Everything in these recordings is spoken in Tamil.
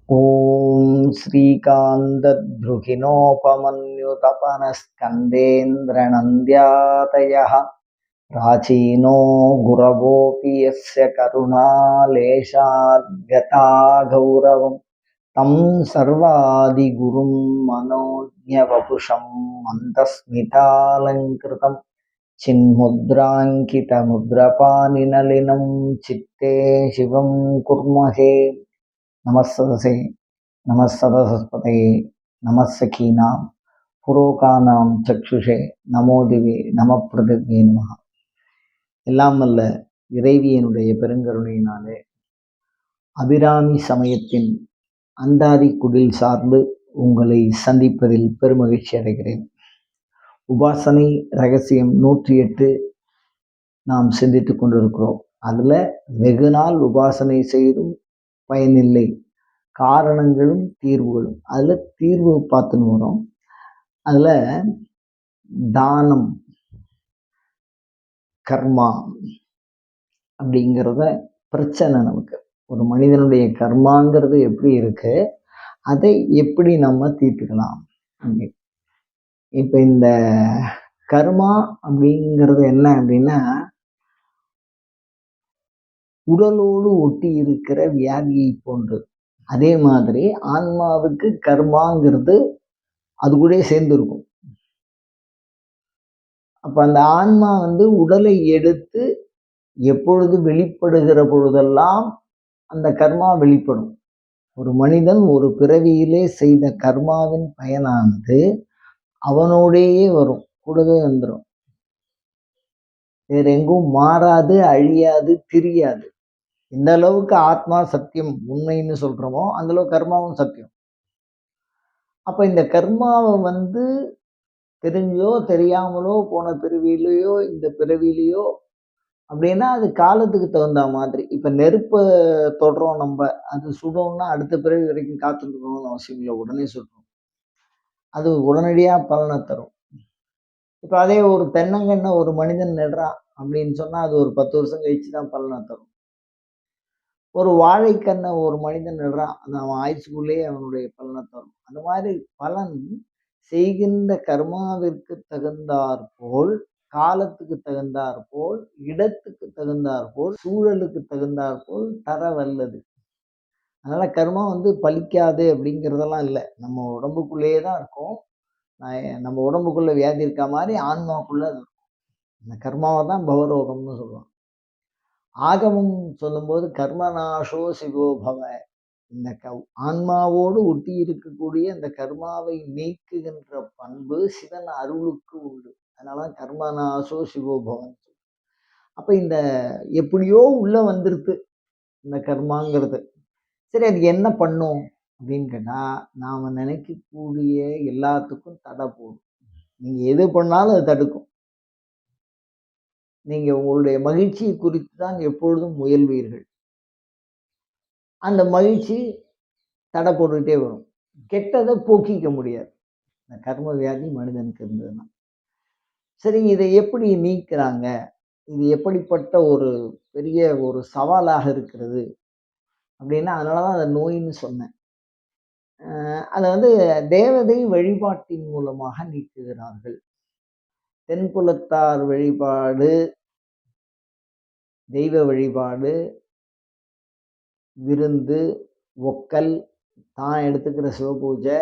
ॐ श्रीकान्तद्रुहिणोपमन्युतपनस्कन्देन्द्रनन्द्यातयः प्राचीनो गुरवोऽपि यस्य करुणालेशाद्गता गौरवम् तं सर्वादिगुरुं मनोज्ञवपुषं मन्दस्मितालङ्कृतं चिन्मुद्राङ्कितमुद्रपानिनलिनं चित्ते शिवं कुर्महे। நமஸ்ததசே நமஸ்ததசஸ்பதே நமஸ்ஸகீனாம் புரோகானாம் சக்ஷுஷே நமோதிவே நமப்பிரதிவே நமஹ. எல்லாம் வல்ல இறைவியனுடைய பெருங்கருணையினாலே அபிராமி சமயத்தின் அந்தாதி குடில் சார்ந்து உங்களை சந்திப்பதில் பெருமகிழ்ச்சி அடைகிறேன். உபாசனை ரகசியம் 108 நாம் சிந்தித்து கொண்டிருக்கிறோம். அதில் வெகு நாள் உபாசனை செய்தும் பயனில்லை, காரணங்களும் தீர்வுகளும். அதில் தீர்வு பார்த்துன்னு வரோம். அதில் தானம், கர்மா அப்படிங்கிறத பிரச்சனை நமக்கு. ஒரு மனிதனுடைய கர்மாங்கிறது எப்படி இருக்கு, அதை எப்படி நம்ம தீர்த்துக்கலாம். இப்போ இந்த கர்மா அப்படிங்கிறது என்ன அப்படின்னா, உடலோடு ஒட்டி இருக்கிற வியாதியை போன்றது. அதே மாதிரி ஆன்மாவுக்கு கர்மாங்கிறது அது கூட சேர்ந்து இருக்கும். அப்ப அந்த ஆன்மா உடலை எடுத்து எப்பொழுது வெளிப்படுகிற பொழுதெல்லாம் அந்த கர்மா வெளிப்படும். ஒரு மனிதன் ஒரு பிறவியிலே செய்த கர்மாவின் பயனானது அவனோடேயே வரும், கூடவே வந்துடும். வேற எங்கும் மாறாது, அழியாது, திரியாது. எந்த அளவுக்கு ஆத்மா சத்தியம் உண்மைன்னு சொல்றோமோ அந்த அளவுக்கு கர்மாவும் சத்தியம். அப்ப இந்த கர்மாவை தெரிஞ்சோ தெரியாமலோ போன பிறவியிலையோ இந்த பிறவியிலையோ அப்படின்னா அது காலத்துக்கு தகுந்த மாதிரி. இப்ப நெருப்பை தொடுறோம், நம்ம அது சுடணும்னா அடுத்த பிறவி வரைக்கும் காத்துக்கணும்னு அவசியம் இல்லை, உடனே சுடுறோம், அது உடனடியா பலனை தரும். இப்ப அதே ஒரு தென்னங்கண்ணை ஒரு மனிதன் நடுறான் அப்படின்னு சொன்னா அது ஒரு 10 வருஷம் கழிச்சு தான் பலனை தரும். ஒரு வாழைக்கண்ணை ஒரு மனிதன் நடுறான், அது அவன் ஆயுசுக்குள்ளேயே அவனுடைய பலனை தரும். அந்த மாதிரி பலன் செய்கின்ற கர்மாவிற்கு தகுந்தாற் போல், காலத்துக்கு தகுந்தாற் போல், இடத்துக்கு தகுந்தாற் போல், சூழலுக்கு தகுந்தாற் போல் தர வல்லது. அதனால கர்மா பலிக்காது அப்படிங்கிறதெல்லாம் இல்லை. நம்ம உடம்புக்குள்ளேயே தான் இருக்கும். நம்ம உடம்புக்குள்ள வியாதி இருக்க மாதிரி ஆன்மாக்குள்ள அது இருக்கும். இந்த கர்மாவை தான் பவரோகம்னு சொல்லுவாங்க. ஆகமம் சொல்லும்போது கர்மநாசோ சிவோபவ, இந்த ஆன்மாவோடு ஒட்டி இருக்கக்கூடிய இந்த கர்மாவை நீக்குகின்ற பண்பு சிவன் அருளுக்கு உண்டு. அதனால கர்மநாசோ சிவோபவன். அப்ப இந்த எப்படியோ உள்ள வந்துருது இந்த கர்மாங்கிறது. சரி, அது என்ன பண்ணும் அப்படின்னு கேட்டா, நாம நினைக்கக்கூடிய எல்லாத்துக்கும் தடை போடும். நீங்க எது பண்ணாலும் அது தடுக்கும். நீங்க உங்களுடைய மகிழ்ச்சியை குறித்து தான் எப்பொழுதும் முயல்வீர்கள். அந்த மகிழ்ச்சி தடை போட்டுக்கிட்டே வரும். கெட்டதை போக்கிக்க முடியாது. இந்த கர்ம வியாதி மனிதனுக்கு இருந்ததுன்னா சரி, இதை எப்படி நீக்கிறாங்க, இது எப்படிப்பட்ட ஒரு பெரிய ஒரு சவாலாக இருக்கிறது அப்படின்னா, அதனாலதான் அதை நோயின்னு சொன்னேன். அதை தேவதை வழிபாட்டின் மூலமாக நீக்குகிறார்கள். தென்புலத்தார் வழிபாடு, தெய்வ வழிபாடு, விருந்து, ஒக்கல், தான் எடுத்துக்கிற சிவபூஜை,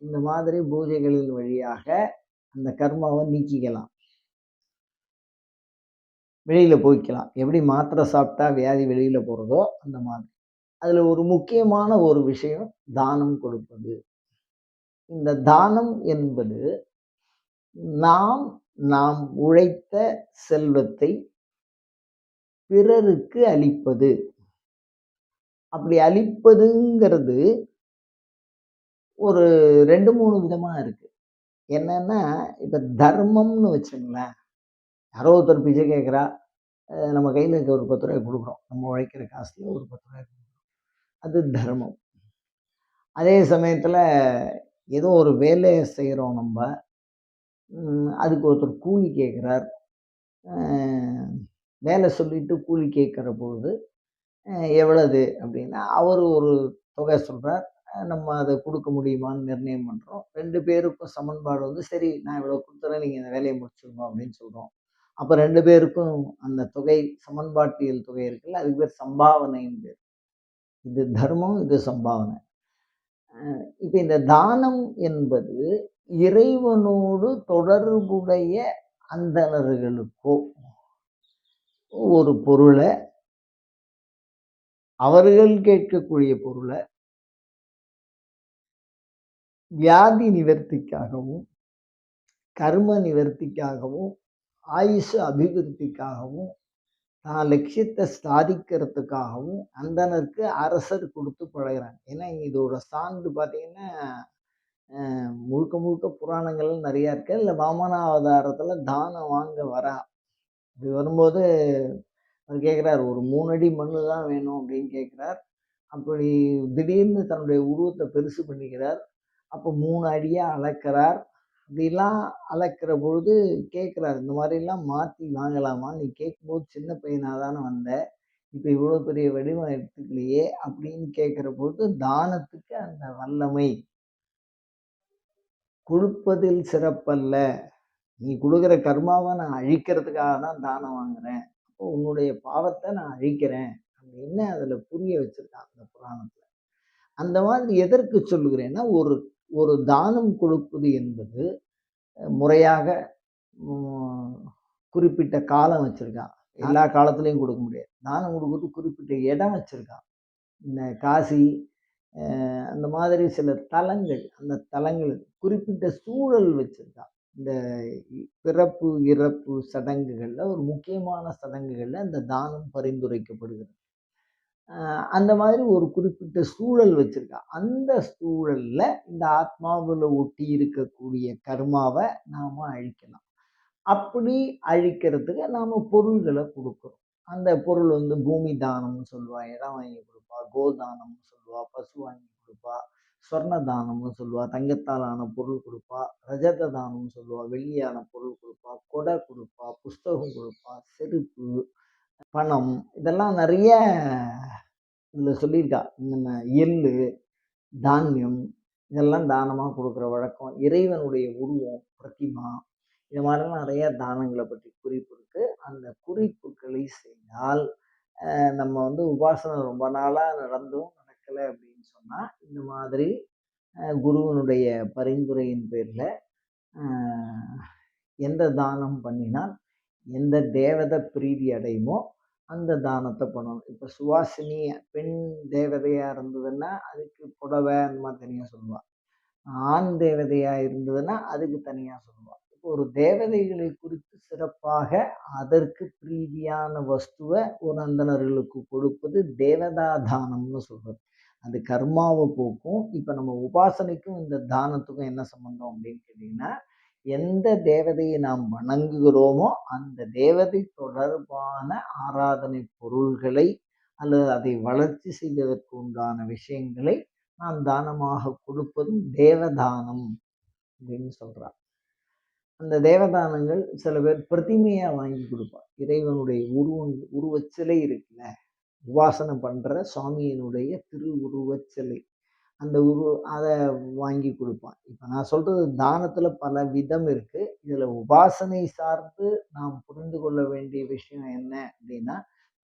இந்த மாதிரி பூஜைகளின் வழியாக அந்த கர்மாவை நீக்கிக்கலாம், வெளியில போய்க்கலாம். எப்படி மாத்திரை சாப்பிட்டா வியாதி வெளியில போறதோ அந்த மாதிரி. அதுல ஒரு முக்கியமான ஒரு விஷயம் தானம் கொடுப்பது. இந்த தானம் என்பது நாம் உழைத்த செல்வத்தை பிறருக்கு அளிப்பது. அப்படி அளிப்பதுங்கிறது ஒரு 2-3 விதமா இருக்கு. என்னன்னா, இப்ப தர்மம்னு வச்சுங்களேன். யாரோ ஒருத்தர் பிச்சை கேட்கிறா, நம்ம கையில இருக்க ஒரு 10 ரூபாய் கொடுக்குறோம். நம்ம உழைக்கிற காசுல ஒரு 10 ரூபாய் கொடுக்குறோம், அது தர்மம். அதே சமயத்துல ஏதோ ஒரு வேலையை செய்யறோம் நம்ம, அதுக்கு ஒருத்தர் கூலி கேட்கிறார். வேலை சொல்லிட்டு கூலி கேட்கிற பொழுது எவ்வளவு அப்படின்னா அவர் ஒரு தொகை சொல்றார். நம்ம அத குடுக்க முடியுமான்னு நிர்ணயம் பண்றோம். 2 பேருக்கும் சமன்பாடு வந்து, "சரி நான் இவ்வளோ குடுத்துர்றேன். நீங்க இந்த வேலைய முடிச்சுருங்க" அப்படின்னு சொல்றோம். அப்ப 2 பேருக்கும் அந்த தொகை சமன்பாட்டியல் தொகை இருக்குல்ல, அதுக்கு பேர் சம்பாவனைன்னு பேரு. இது தர்மம், இது சம்பாவனை. இப்ப இந்த தானம் என்பது இறைவனோடு தொடர்புடைய அந்தணர்களுக்கோ, ஒரு பொருள அவர்கள் கேட்கக்கூடிய பொருள வியாதி நிவர்த்திக்காகவும், கர்ம நிவர்த்திக்காகவும், ஆயுசு அபிவிருத்திக்காகவும், தான் லட்சியத்த சாதிக்கிறதுக்காகவும் அந்தணருக்கு அரசர் குடுத்து பழகுறாங்க. ஏன்னா இதோட சான்று பார்த்தீங்கன்னா, முழுக்க முழுக்க புராணங்கள் நெறையா இருக்கு. அதுல வாமன அவதாரத்துல தானம் வாங்க வரா. அப்படி வரும்போது அவர் கேட்கிறார், "ஒரு 3 அடி மண்ணு தான் வேணும்" அப்படின்னு கேட்கிறார். அப்படி திடீர்னு தன்னுடைய உருவத்த பெருசு பண்ணிக்கிறார். அப்போ 3 அடியா அளக்கிறார். இப்படிலாம் அளக்கிற பொழுது கேட்கிறார், "இந்த மாரிலாம் மாத்தி வாங்கலாமா? நீ கேட்கும்போது சின்ன பையனா தான வந்த. இப்ப இவ்வளோ பெரிய வடிவம் எடுத்துக்கலையே" அப்படின்னு கேட்கிற பொழுது, தானத்துக்கு அந்த வல்லமை, "கொடுப்பதில் சிறப்பல்ல. நீ குடுக்குற கர்மாவ நான் அழிக்கிறதுக்காக தான் தானம் வாங்குறேன். அப்போ உன்னுடைய பாவத்த நான் அழிக்கிறேன்" அப்படின்னு அதுல புரிய வச்சிருக்கான் அந்த புராணத்துல. அந்த மாதிரி எதற்கு சொல்லுகிறேன்னா, ஒரு ஒரு தானம் கொடுப்பது என்பது முறையாக ம் குறிப்பிட்ட காலம் வச்சிருக்கான். எல்லா காலத்திலயும் குடுக்க முடியாது. தானம் குடுக்குறதுக்கு குறிப்பிட்ட இடம் வச்சிருக்கான். இந்த காசி, அந்த மாதிரி சில தலங்கள், அந்த தலங்கள் குறிப்பிட்ட சூழல் வச்சிருக்கான். இந்த பிறப்பு, இறப்பு சடங்குகள்ல ஒரு முக்கியமான சடங்குகள்ல இந்த தானம் பரிந்துரைக்கப்படுகிறது. அந்த மாதிரி ஒரு குறிப்பிட்ட சூழல் வச்சிருக்கான். அந்த சூழல்ல இந்த ஆத்மாவுல ஒட்டி இருக்கக்கூடிய கர்மாவ நாம அழிக்கலாம். அப்படி அழிக்கிறதுக்கு நாம பொருள்கள குடுக்குறோம். அந்த பொருள் வந்து பூமி தானம்னு சொல்லுவா, இடம் வாங்கி குடுப்பா, கோதானம்னு சொல்லுவா, பசு வாங்கி குடுப்பா, சொர்ண தானம்னு சொல்லுவா, தங்கத்தால் ஆன பொருள் குடுப்பா, ரஜத தானம்னு சொல்லுவா, வெள்ளியான பொருள் குடுப்பா, கொடை குடுப்பா, புஸ்தகம் குடுப்பா, செருப்பு, பணம், இதெல்லாம் நெறைய இதுல சொல்லியிருக்கா. நம்ம எள்ளு, தானியம் இதெல்லாம் தானமா குடுக்குற வழக்கம். இறைவனுடைய உருவம், பிரதிமா இது மாதிரிலாம் நெறைய தானங்கள பத்தி குறிப்பு இருக்கு. அந்த குறிப்புகளை செய்தால், நம்ம வந்து உபாசனை ரொம்ப நாளா நடந்தும் நடக்கல அப்படின்னு சொன்னா, இந்த மாதிரி குருவினுடைய பரிந்துரையின் பேர்ல அ எந்த தானம் பண்ணினால் எந்த தேவத பிரீதி அடையுமோ, அந்த தானத்த பண்ணணும். இப்ப சுவாசினி பெண் தேவதையா இருந்ததுன்னா, அதுக்கு புடவை அந்த மாரி தனியா சொல்லுவா. ஆண் தேவதையா இருந்ததுன்னா, அதுக்கு தனியா சொல்லுவா. இப்போ ஒரு தேவதைகளை குறித்து சிறப்பாக அதற்கு பிரீதியான வஸ்துவ ஒரு அந்தணர்களுக்கு கொடுப்பது தேவதா தானம்னு சொல்றது. அது கர்மாவ போக்கும். இப்ப நம்ம உபாசனைக்கும் இந்த தானத்துக்கும் என்ன சம்பந்தம் அப்படின்னு கேட்டீங்கன்னா, எந்த தேவதையை நாம் வணங்குகிறோமோ, அந்த தேவதை தொடர்பான ஆராதனை பொருள்களை அல்லது அதை வளர்ச்சி செய்வதற்கு உண்டான விஷயங்களை நாம் தானமாக கொடுப்பதும் தேவதானம் அப்படின்னு சொல்றா. அந்த தேவதானங்கள் சில பேர் பிரதிமையா வாங்கி குடுப்பா. இறைவனுடைய உருவச் சிலை இருக்குல்ல, உபாசனை பண்ற சுவாமியினுடைய திருவுருவச் சிலை. அந்த அத வாங்கி குடுப்பான். இப்ப நான் சொல்றது தானத்துல பல விதம் இருக்கு. இதுல உபாசனை சார்ந்து நாம் புரிந்து கொள்ள வேண்டிய விஷயம் என்ன அப்படின்னா,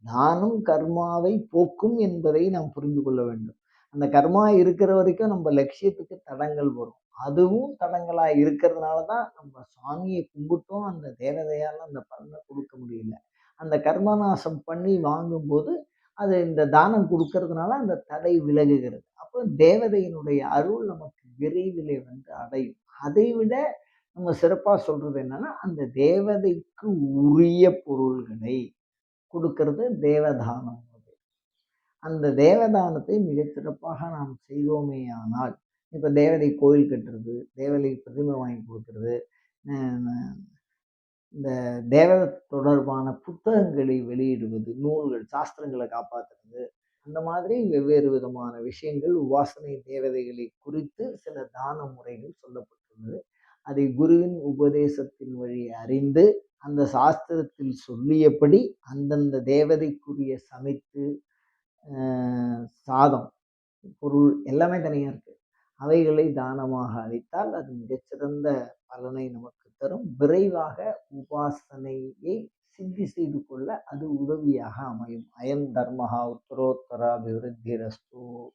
தானம் கர்மாவை போக்கும் என்பதை நாம் புரிந்து கொள்ள வேண்டும். அந்த கர்மா இருக்கிற வரைக்கும் நம்ம லட்சியத்துக்கு தடங்கல் வரும். அதுவும் தடங்கலா இருக்கிறதுனால தான் நம்ம சாமிய கும்பிட்டும் அந்த தேவதையால அந்த பலன குடுக்க முடியல. அந்த கர்மநாசம் பண்ணி வாங்கும்போது, அது இந்த தானம் குடுக்கறதுனால அந்த தடை விலகுகிறது. அப்போ தேவதையினுடைய அருள் நமக்கு விரைவிலே வந்து அடையும். அதை விட நம்ம சிறப்பா சொல்றது என்னன்னா, அந்த தேவதைக்கு உரிய பொருள்களை குடுக்கிறது தேவதானம். அந்த தேவதானத்தை மிகச் சிறப்பாக நாம் செய்தோமேயானால், இப்ப தேவதை கோயில் கட்டுறது, தேவதை பிரதிமை வாங்கி குடுக்குறது, அ இந்த தேவதை தொடர்பான புத்தகங்களை வெளியிடுவது, நூல்கள், சாஸ்திரங்கள காப்பாத்துறது, அந்த மாதிரி வெவ்வேறு விதமான விஷயங்கள் உபாசனை தேவதைகளை குறித்து சில தான முறைகள் சொல்லப்பட்டுள்ளது. அதை குருவின் உபதேசத்தின் வழி அறிந்து, அந்த சாஸ்திரத்தில் சொல்லியபடி அந்தந்த தேவதைக்குரிய சமைத்து, அ சாதம் பொருள் எல்லாமே தனியா இருக்கு. அவைகளை தானமாக அளித்தால் அது மிகச்சிறந்த பலனை நமக்கு தரும். விரைவாக உபாசனையை சித்தி செய்து கொள்ள அது உதவியாக அமையும். அயம் தர்மஹா உத்தரோத்தர அபிவிருத்திரஸ்து.